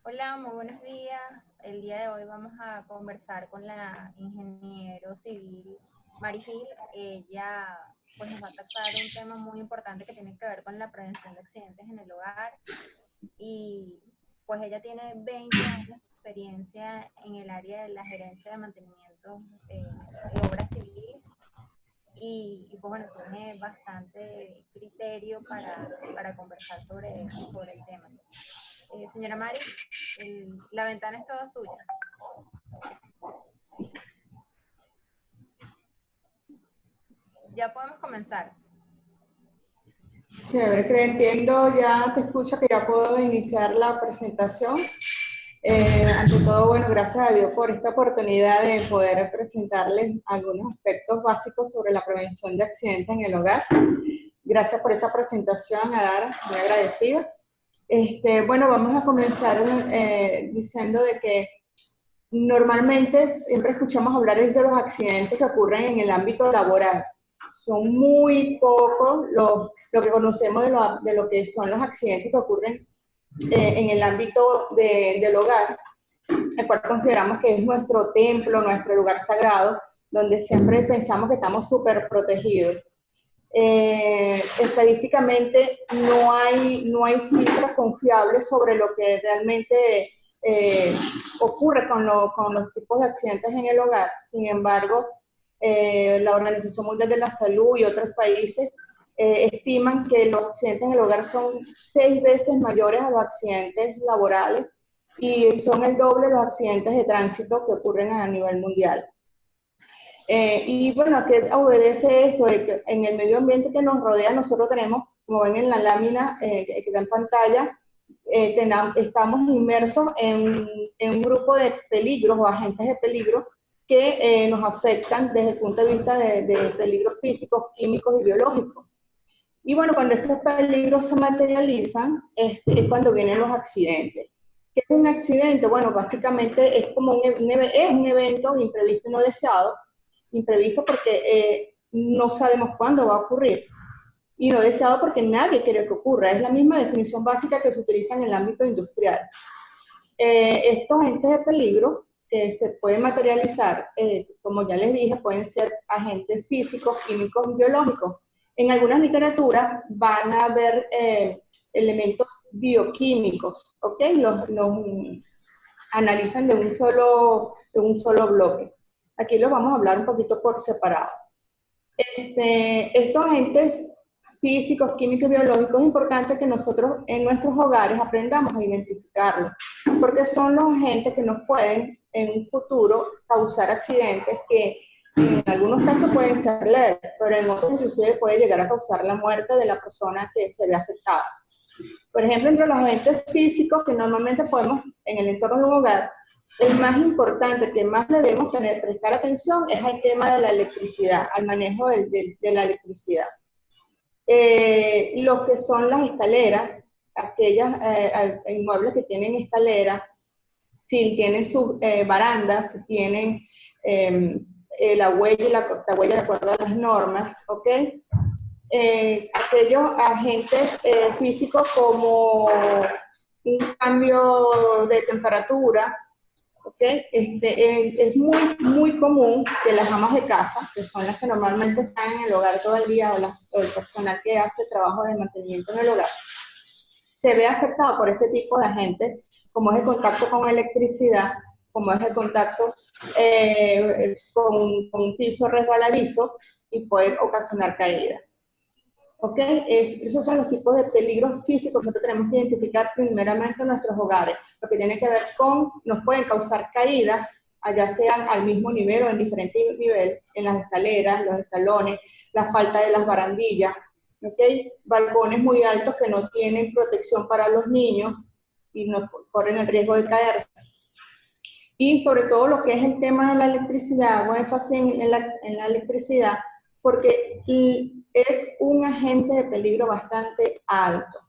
Hola, muy buenos días. El día de hoy vamos a conversar con la ingeniero civil Mari Gil. Ella pues nos va a tratar un tema muy importante que tiene que ver con la prevención de accidentes en el hogar y pues ella tiene 20 años de experiencia en el área de la gerencia de mantenimiento de obras civiles y pues bueno, tiene bastante criterio para conversar sobre el tema. Señora Mari, la ventana es toda suya. Ya podemos comenzar. Chévere, que entiendo, ya te escucho que ya puedo iniciar la presentación. Ante todo, bueno, gracias a Dios por esta oportunidad de poder presentarles algunos aspectos básicos sobre la prevención de accidentes en el hogar. Gracias por esa presentación, Adara, muy agradecida. Bueno, vamos a comenzar diciendo de que normalmente siempre escuchamos hablar de los accidentes que ocurren en el ámbito laboral. Son muy pocos lo que conocemos de lo que son los accidentes que ocurren en el ámbito del hogar, el cual consideramos que es nuestro templo, nuestro lugar sagrado, donde siempre pensamos que estamos súper protegidos. Estadísticamente no hay cifras confiables sobre lo que realmente ocurre con los tipos de accidentes en el hogar. Sin embargo, la Organización Mundial de la Salud y otros países estiman que los accidentes en el hogar son 6 veces mayores a los accidentes laborales y son el doble de los accidentes de tránsito que ocurren a nivel mundial. Y bueno, ¿a qué obedece esto? De que en el medio ambiente que nos rodea nosotros tenemos, como ven en la lámina que está en pantalla, estamos inmersos en un grupo de peligros o agentes de peligro que nos afectan desde el punto de vista de peligros físicos, químicos y biológicos. Y bueno, cuando estos peligros se materializan, es cuando vienen los accidentes. ¿Qué es un accidente? Bueno, básicamente es como es un evento imprevisto y no deseado, imprevisto porque no sabemos cuándo va a ocurrir y no deseado porque nadie quiere que ocurra. Es la misma definición básica que se utiliza en el ámbito industrial. Estos agentes de peligro se pueden materializar, como ya les dije, pueden ser agentes físicos, químicos y biológicos. En algunas literaturas van a haber elementos bioquímicos, ¿ok? Los analizan de un solo bloque. Aquí los vamos a hablar un poquito por separado. Estos agentes físicos, químicos y biológicos es importante que nosotros en nuestros hogares aprendamos a identificarlos, porque son los agentes que nos pueden en un futuro causar accidentes que en algunos casos pueden ser leves, pero en otros inclusive puede llegar a causar la muerte de la persona que se ve afectada. Por ejemplo, entre los agentes físicos que normalmente podemos en el entorno de un hogar, el más importante que más le debemos prestar atención es al tema de la electricidad, al manejo de la electricidad. Lo que son las escaleras, aquellas inmuebles que tienen escaleras, si tienen sus barandas, si tienen la huella y la huella de acuerdo a las normas, ¿ok? Aquellos agentes físicos como un cambio de temperatura, ¿okay? Es muy común que las amas de casa, que son las que normalmente están en el hogar todo el día, o el personal que hace trabajo de mantenimiento en el hogar, se ve afectado por este tipo de agentes, como es el contacto con electricidad, como es el contacto con un piso resbaladizo y puede ocasionar caídas. ¿Ok? Esos son los tipos de peligros físicos que nosotros tenemos que identificar primeramente en nuestros hogares, lo que tiene que ver con, nos pueden causar caídas, allá sean al mismo nivel o en diferente nivel, en las escaleras, los escalones, la falta de las barandillas, ¿ok? Balcones muy altos que no tienen protección para los niños y no corren el riesgo de caerse. Y sobre todo lo que es el tema de la electricidad, hago énfasis en la electricidad, porque es un agente de peligro bastante alto.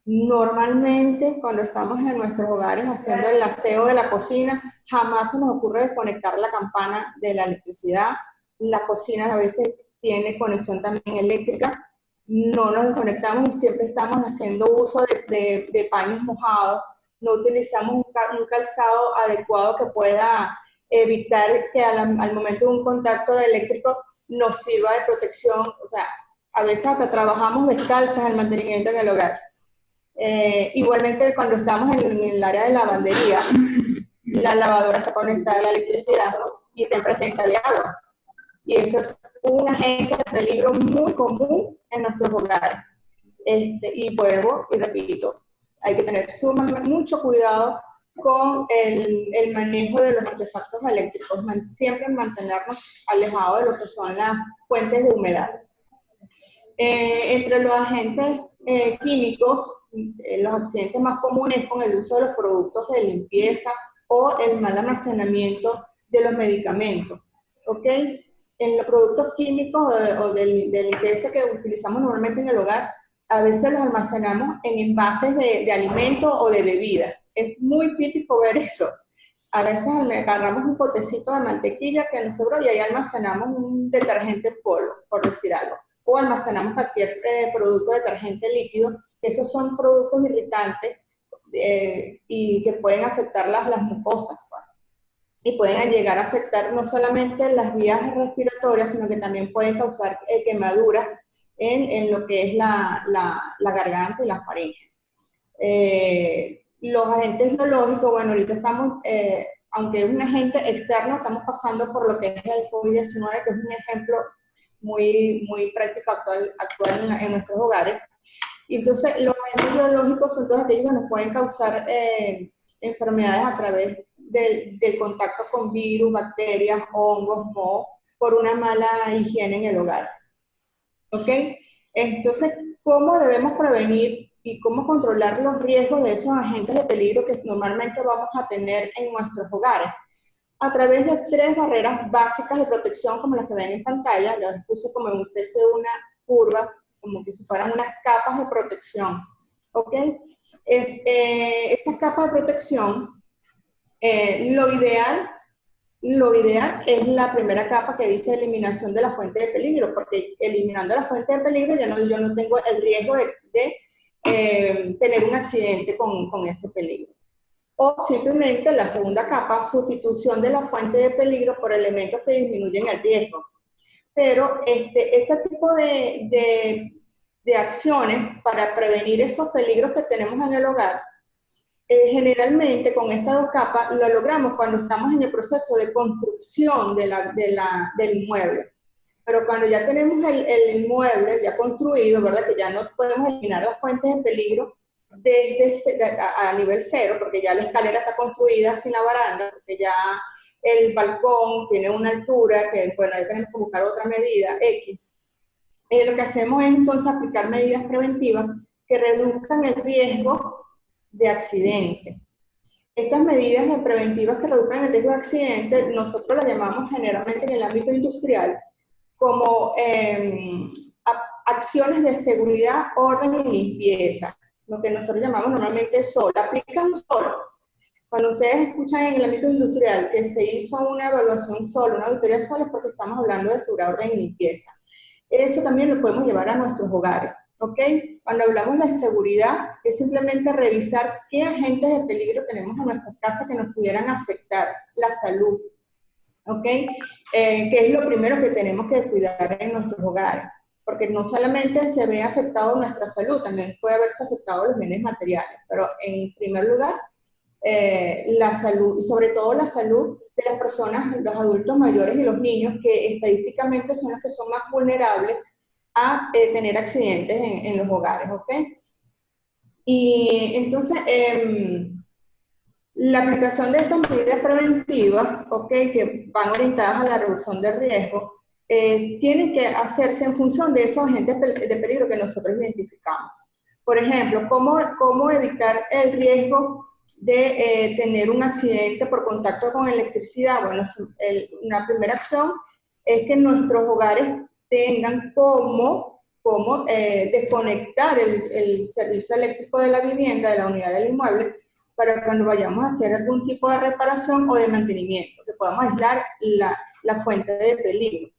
Normalmente, cuando estamos en nuestros hogares haciendo el aseo de la cocina, jamás se nos ocurre desconectar la campana de la electricidad. La cocina a veces tiene conexión también eléctrica. No nos desconectamos y siempre estamos haciendo uso de paños mojados no utilizamos un calzado adecuado que pueda evitar que al momento de un contacto eléctrico nos sirva de protección. O sea, a veces hasta trabajamos descalzas el mantenimiento en el hogar. Igualmente cuando estamos en el área de lavandería, la lavadora está conectada a la electricidad y está en presencia de agua. Y eso es un agente de peligro muy común en nuestros hogares. Y vuelvo y repito, hay que tener mucho cuidado con el manejo de los artefactos eléctricos, siempre mantenernos alejados de lo que son las fuentes de humedad. Entre los agentes químicos, los accidentes más comunes con el uso de los productos de limpieza o el mal almacenamiento de los medicamentos. ¿Ok? En los productos químicos o de limpieza que utilizamos normalmente en el hogar, a veces los almacenamos en envases de alimento o de bebida. Es muy típico ver eso. A veces agarramos un potecito de mantequilla que nosotros y ahí almacenamos un detergente en polvo, por decir algo. O almacenamos cualquier producto detergente líquido. Esos son productos irritantes y que pueden afectar las mucosas. Y pueden llegar a afectar no solamente las vías respiratorias, sino que también pueden causar quemaduras en lo que es la garganta y la faringe. Los agentes biológicos, bueno, ahorita estamos, aunque es un agente externo, estamos pasando por lo que es el COVID-19, que es un ejemplo muy práctico actual en nuestros hogares. Y entonces, los agentes biológicos son todos aquellos que nos pueden causar enfermedades a través del contacto con virus, bacterias, hongos, moho, por una mala higiene en el hogar. ¿Ok? Entonces, ¿cómo debemos prevenir y cómo controlar los riesgos de esos agentes de peligro que normalmente vamos a tener en nuestros hogares? A través de 3 barreras básicas de protección, como las que ven en pantalla. Yo les puse como en especie de una curva, como que si fueran unas capas de protección. ¿Ok? Esas capas de protección, lo ideal es la primera capa que dice eliminación de la fuente de peligro, porque eliminando la fuente de peligro yo no tengo el riesgo de tener un accidente con ese peligro. O simplemente la segunda capa, sustitución de la fuente de peligro por elementos que disminuyen el riesgo. Pero este tipo de acciones para prevenir esos peligros que tenemos en el hogar, generalmente con estas 2 capas lo logramos cuando estamos en el proceso de construcción del inmueble. Pero cuando ya tenemos el inmueble ya construido, ¿verdad? Que ya no podemos eliminar las fuentes de peligro a nivel 0, porque ya la escalera está construida sin la baranda, porque ya el balcón tiene una altura que, bueno, ahí tenemos que buscar otra medida, X. Lo que hacemos es entonces aplicar medidas preventivas que reduzcan el riesgo de accidente. Estas medidas preventivas que reduzcan el riesgo de accidente, nosotros las llamamos generalmente en el ámbito industrial como acciones de seguridad, orden y limpieza, lo que nosotros llamamos normalmente SOL. Aplican SOL. Cuando ustedes escuchan en el ámbito industrial que se hizo una evaluación SOL, una auditoría SOL, es porque estamos hablando de seguridad, orden y limpieza. Eso también lo podemos llevar a nuestros hogares. ¿Ok? Cuando hablamos de seguridad, es simplemente revisar qué agentes de peligro tenemos en nuestras casas que nos pudieran afectar la salud. ¿Ok? Que es lo primero que tenemos que cuidar en nuestros hogares. Porque no solamente se ve afectado nuestra salud, también puede haberse afectado los bienes materiales. Pero en primer lugar, la salud, y sobre todo la salud de las personas, los adultos mayores y los niños, que estadísticamente son los que son más vulnerables a tener accidentes en los hogares, ¿ok? Y entonces, la aplicación de estas medidas preventivas, ¿ok? Que van orientadas a la reducción del riesgo, tienen que hacerse en función de esos agentes de peligro que nosotros identificamos. Por ejemplo, ¿cómo evitar el riesgo de tener un accidente por contacto con electricidad? Bueno, una primera acción es que nuestros hogares tengan cómo desconectar el servicio eléctrico de la vivienda, de la unidad del inmueble, para cuando vayamos a hacer algún tipo de reparación o de mantenimiento, que podamos aislar la fuente de peligro.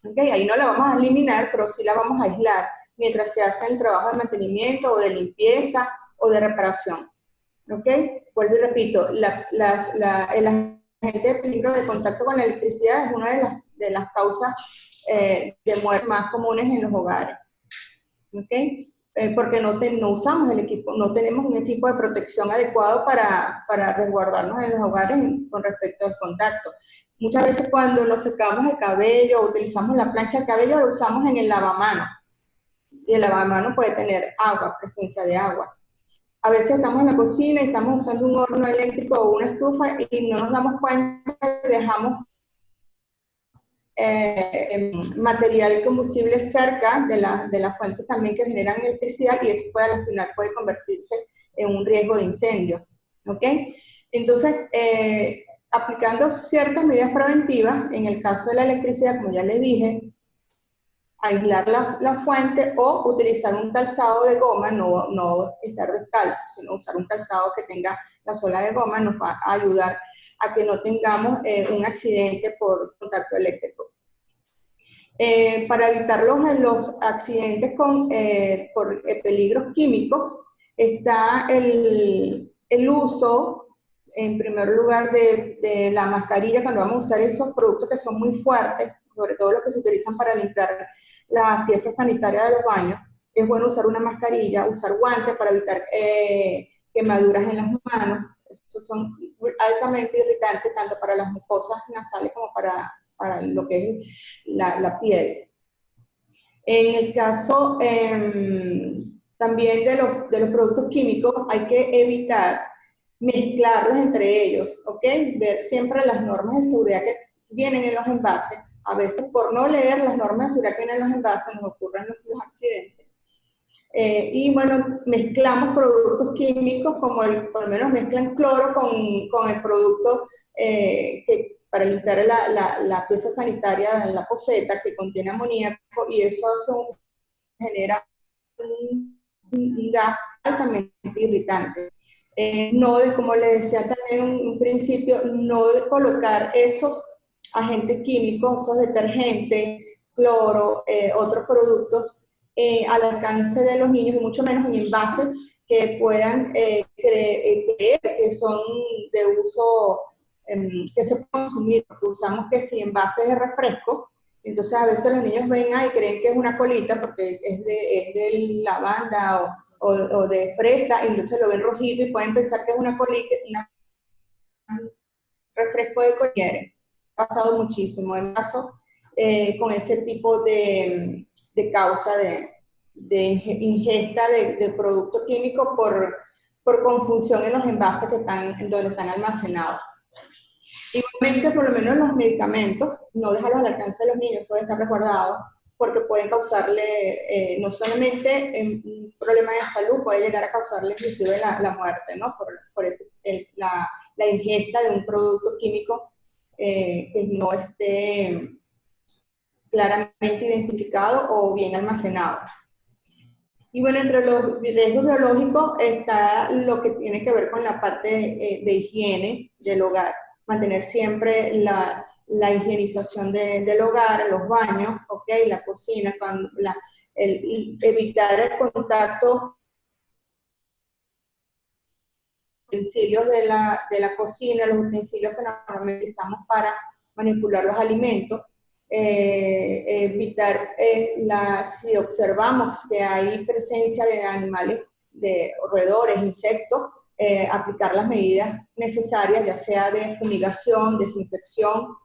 ¿Okay? Ahí no la vamos a eliminar, pero sí la vamos a aislar mientras se hace el trabajo de mantenimiento o de limpieza o de reparación. ¿ok? Vuelvo y repito, el agente de peligro de contacto con la electricidad es una de las causas de muerte más comunes en los hogares, ¿ok? Porque no usamos el equipo, no tenemos un equipo de protección adecuado para resguardarnos en los hogares con respecto al contacto. Muchas veces cuando nos secamos el cabello o utilizamos la plancha del cabello, lo usamos en el lavamanos. Y el lavamanos puede tener agua, presencia de agua. A veces estamos en la cocina y estamos usando un horno eléctrico o una estufa y no nos damos cuenta y dejamos material combustible cerca de las fuentes también que generan electricidad y esto puede, al final puede convertirse en un riesgo de incendio. ¿Ok? Entonces, aplicando ciertas medidas preventivas, en el caso de la electricidad, como ya les dije, aislar la fuente o utilizar un calzado de goma, no estar descalzo, sino usar un calzado que tenga la suela de goma, nos va a ayudar a que no tengamos un accidente por contacto eléctrico. Para evitar los accidentes por peligros químicos, está el uso, en primer lugar, de la mascarilla cuando vamos a usar esos productos que son muy fuertes, sobre todo los que se utilizan para limpiar las piezas sanitarias de los baños. Es bueno usar una mascarilla, usar guantes para evitar quemaduras en las manos. Estos son altamente irritantes tanto para las mucosas nasales como para lo que es la piel. En el caso también de los productos químicos, hay que evitar mezclarlos entre ellos, ¿ok? Ver siempre las normas de seguridad que vienen en los envases. A veces por no leer las normas de seguridad que vienen en los envases nos ocurren los accidentes. Y bueno, mezclamos productos químicos como por lo menos mezclan cloro con el producto para limpiar la pieza sanitaria en la poceta que contiene amoníaco y eso genera un gas altamente irritante. No, como le decía también en un principio, no de colocar esos agentes químicos, esos detergentes, cloro, otros productos al alcance de los niños y mucho menos en envases que puedan creer que son de uso, que se pueden consumir, porque usamos que si envases de refresco, entonces a veces los niños ven y creen que es una colita porque es de lavanda o de fresa, y entonces lo ven rojito y pueden pensar que es una colita, un refresco de Coñere. Ha pasado muchísimo en caso con ese tipo de causa de ingesta de producto químico por confusión en los envases que donde están almacenados. Igualmente, por lo menos los medicamentos, no dejarlos al alcance de los niños, todo está resguardado, porque pueden causarle no solamente un problema de salud, puede llegar a causarle inclusive la muerte, ¿no? Por la ingesta de un producto químico que no esté claramente identificado o bien almacenado. Y bueno, entre los riesgos biológicos está lo que tiene que ver con la parte de higiene del hogar, mantener siempre la higienización del hogar, los baños, ¿okay? La cocina, evitar el contacto utensilios de la cocina, los utensilios que normalmente utilizamos para manipular los alimentos, evitar si observamos que hay presencia de animales, de roedores, insectos, aplicar las medidas necesarias, ya sea de fumigación, desinfección,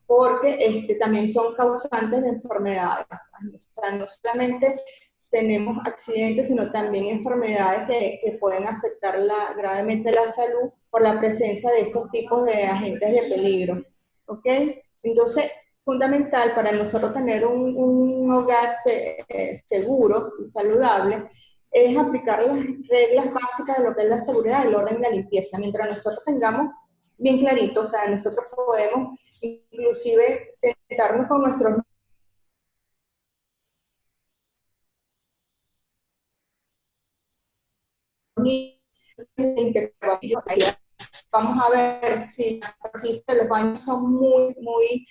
porque también son causantes de enfermedades. O sea, no solamente tenemos accidentes, sino también enfermedades que pueden afectar gravemente la salud por la presencia de estos tipos de agentes de peligro. ¿Ok? Entonces, fundamental para nosotros tener un hogar seguro y saludable es aplicar las reglas básicas de lo que es la seguridad, el orden y la limpieza. Mientras nosotros tengamos bien clarito, o sea, nosotros podemos inclusive sentarnos con nuestros vamos a ver si las superficies de los baños son muy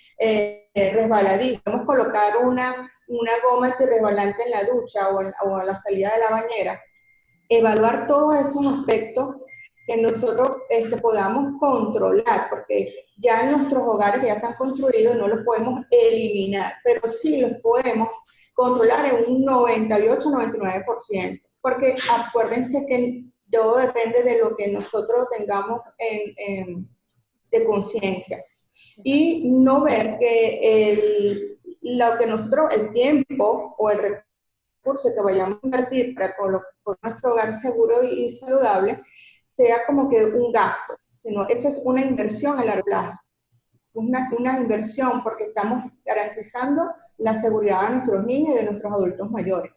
resbaladizas. Podemos colocar una goma antirresbalante en la ducha o a la salida de la bañera. Evaluar todos esos aspectos que nosotros podamos controlar, porque ya en nuestros hogares que ya están construidos no los podemos eliminar, pero sí los podemos controlar en un 98-99%, porque acuérdense que todo depende de lo que nosotros tengamos de conciencia. Y no ver que lo que nosotros, el tiempo o el recurso que vayamos a invertir para por nuestro hogar seguro y saludable sea como que un gasto, sino esto es una inversión a largo plazo. Una inversión porque estamos garantizando la seguridad de nuestros niños y de nuestros adultos mayores.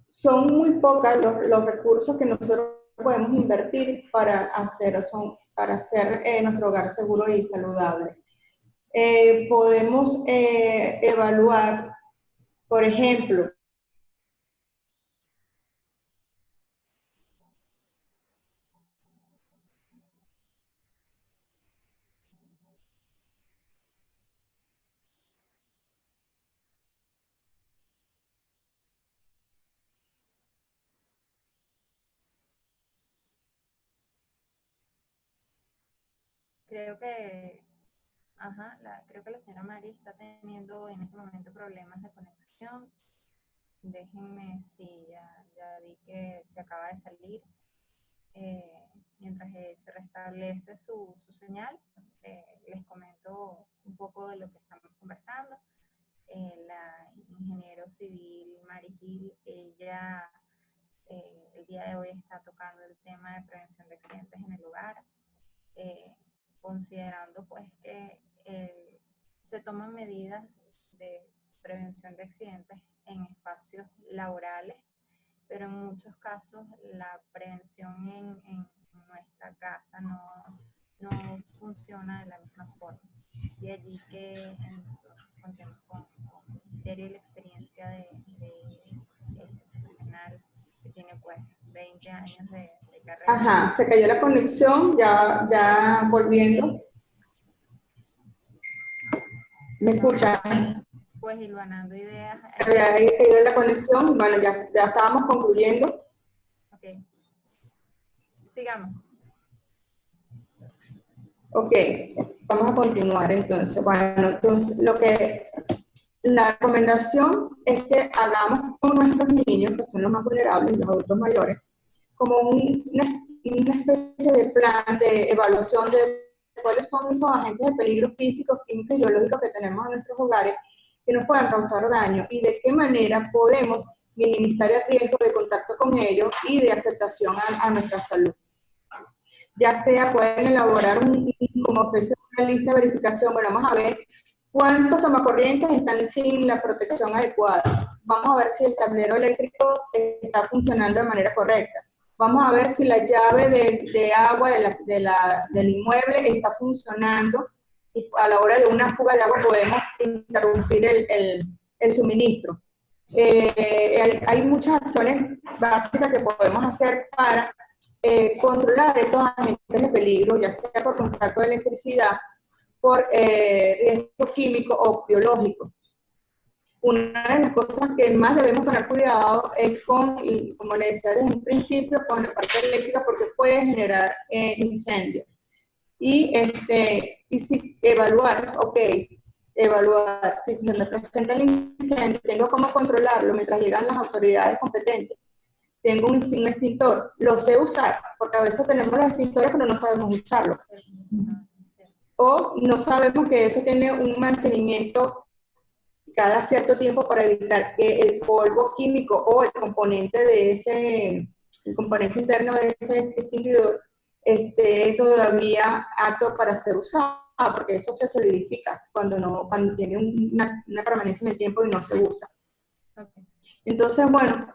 Son muy pocos los recursos que nosotros podemos invertir para hacer nuestro hogar seguro y saludable. Podemos evaluar, por ejemplo, Creo que la señora Mari está teniendo en este momento problemas de conexión. Déjenme, sí, ya vi que se acaba de salir. Mientras se restablece su señal, les comento un poco de lo que estamos conversando. La ingeniero civil Mari Gil, ella el día de hoy está tocando el tema de prevención de accidentes en el hogar, considerando pues que se toman medidas de prevención de accidentes en espacios laborales, pero en muchos casos la prevención en nuestra casa no funciona de la misma forma. De allí que entonces contemos con criterio y la experiencia de este profesional que tiene pues 20 años de carrera. Ajá, se cayó la conexión, ya volviendo. ¿Me escuchan? Pues hilvanando ideas. Había caído la conexión, bueno, ya estábamos concluyendo. Ok. Sigamos. Ok, vamos a continuar entonces. Bueno, entonces la recomendación es que hagamos con nuestros niños, que son los más vulnerables, los adultos mayores, como una especie de plan de evaluación de cuáles son esos agentes de peligro físicos, químicos y biológicos que tenemos en nuestros hogares que nos puedan causar daño y de qué manera podemos minimizar el riesgo de contacto con ellos y de afectación a nuestra salud. Ya sea pueden elaborar como especie de una lista de verificación. Bueno, vamos a ver cuántos tomacorrientes están sin la protección adecuada. Vamos a ver si el tablero eléctrico está funcionando de manera correcta. Vamos a ver si la llave de agua del inmueble está funcionando y a la hora de una fuga de agua podemos interrumpir el suministro. Hay muchas acciones básicas que podemos hacer para controlar estos agentes de peligro, ya sea por contacto de electricidad, por riesgo químico o biológico. Una de las cosas que más debemos tener cuidado es como le decía desde un principio, con la parte eléctrica, porque puede generar incendios. Y si evaluar, si se me presenta el incendio, tengo cómo controlarlo mientras llegan las autoridades competentes. Tengo un extintor, lo sé usar, porque a veces tenemos los extintores pero no sabemos usarlo. O no sabemos que eso tiene un mantenimiento cada cierto tiempo para evitar que el polvo químico o el componente el componente interno de ese extinguidor esté todavía apto para ser usado, porque eso se solidifica cuando tiene una permanencia en el tiempo y no se usa. Okay. Entonces, bueno,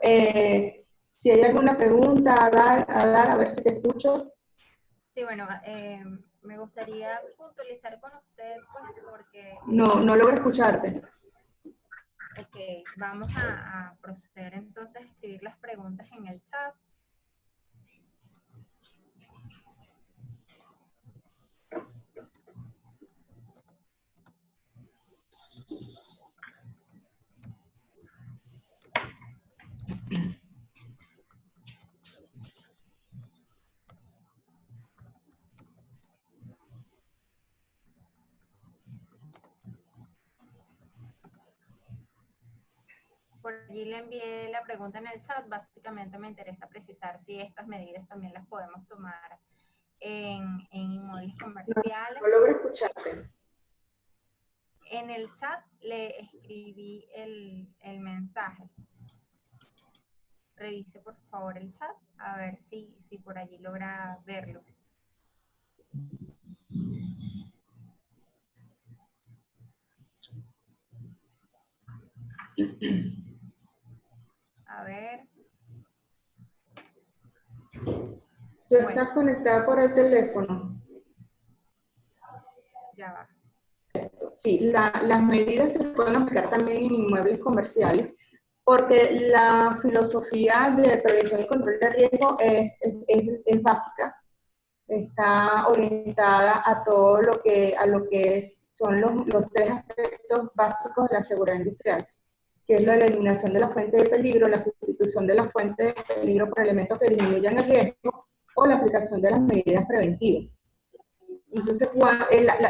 si hay alguna pregunta a ver si te escucho. Sí, bueno, me gustaría puntualizar con usted, pues, porque... No logro escucharte. Ok, vamos a proceder entonces a escribir las preguntas en el chat. Por allí le envié la pregunta en el chat. Básicamente me interesa precisar si estas medidas también las podemos tomar en inmuebles comerciales. No logro escucharte. En el chat le escribí el mensaje. Revise por favor el chat, a ver si por allí logra verlo. A ver. ¿Tú estás conectada por el teléfono? Ya va. Sí, las medidas se pueden aplicar también en inmuebles comerciales, porque la filosofía de prevención y control de riesgo es básica, está orientada a todo lo que son los tres aspectos básicos de la seguridad industrial, que es la eliminación de la fuente de peligro, la sustitución de la fuente de peligro por elementos que disminuyan el riesgo o la aplicación de las medidas preventivas. Entonces,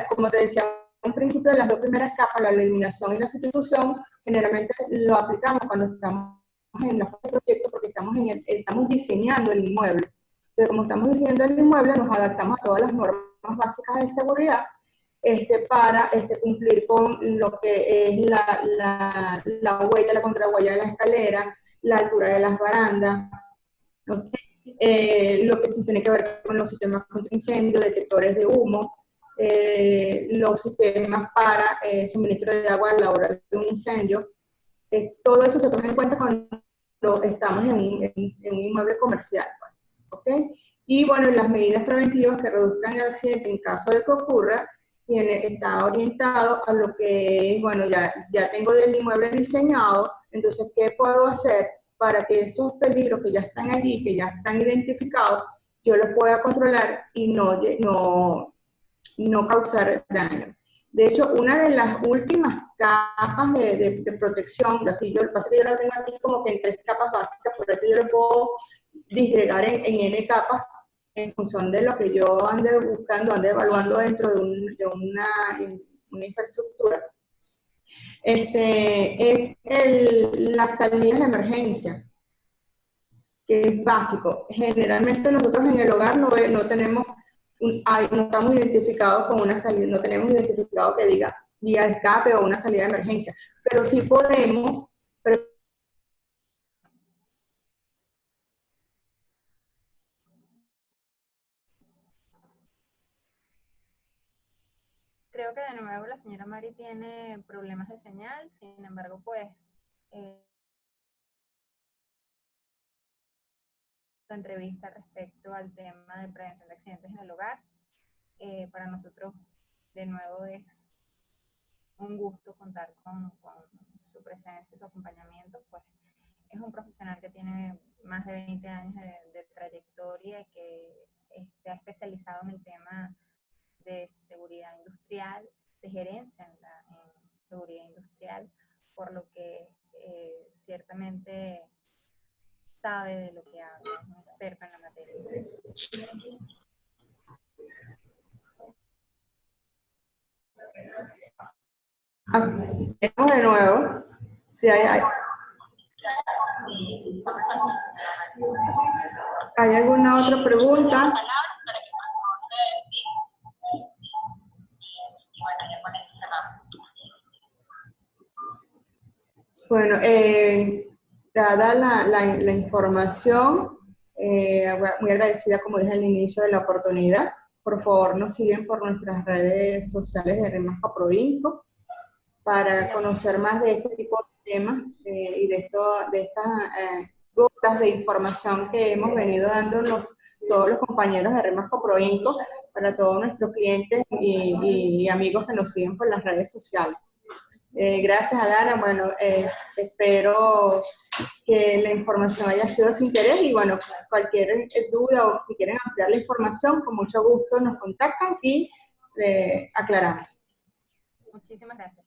como te decía, en principio de las dos primeras capas, la eliminación y la sustitución, generalmente lo aplicamos cuando estamos en los proyectos porque estamos diseñando el inmueble. Entonces, como estamos diseñando el inmueble, nos adaptamos a todas las normas básicas de seguridad para cumplir con lo que es la huella, la contrahuella de la escalera, la altura de las barandas, lo que tiene que ver con los sistemas contra incendio, detectores de humo, los sistemas para suministro de agua a la hora de un incendio. Todo eso se toma en cuenta cuando estamos en un inmueble comercial. ¿Okay? Y bueno, las medidas preventivas que reduzcan el accidente en caso de que ocurra, está orientado a lo que es, bueno, ya tengo del inmueble diseñado, entonces, ¿qué puedo hacer para que esos peligros que ya están allí, que ya están identificados, yo los pueda controlar y no causar daño? De hecho, una de las últimas capas de protección, lo que pasa es que yo la tengo aquí como que en 3 capas básicas, por eso yo lo puedo disgregar en N capas en función de lo que yo ande buscando, ande evaluando dentro de una infraestructura. Las salidas de emergencia, que es básico. Generalmente nosotros en el hogar no tenemos, no estamos identificados con una salida, no tenemos identificado que diga vía de escape o una salida de emergencia, pero sí podemos. Creo que de nuevo la señora Mari tiene problemas de señal, sin embargo, pues, la entrevista respecto al tema de prevención de accidentes en el hogar, para nosotros, de nuevo, es un gusto contar con su presencia y su acompañamiento, pues es un profesional que tiene más de 20 años de trayectoria y que se ha especializado en el tema de seguridad industrial, de gerencia en seguridad industrial, por lo que ciertamente sabe de lo que habla, es un experto en la materia. De nuevo, si hay alguna otra pregunta. Bueno, dada la información, muy agradecida, como dije al inicio, de la oportunidad. Por favor, nos siguen por nuestras redes sociales de Remasco Proinco para conocer más de este tipo de temas y de estas rutas de información que hemos venido dándonos todos los compañeros de Remasco Proinco para todos nuestros clientes y amigos que nos siguen por las redes sociales. Gracias, Adana. Bueno, espero que la información haya sido de su interés y bueno, cualquier duda o si quieren ampliar la información, con mucho gusto nos contactan y aclaramos. Muchísimas gracias.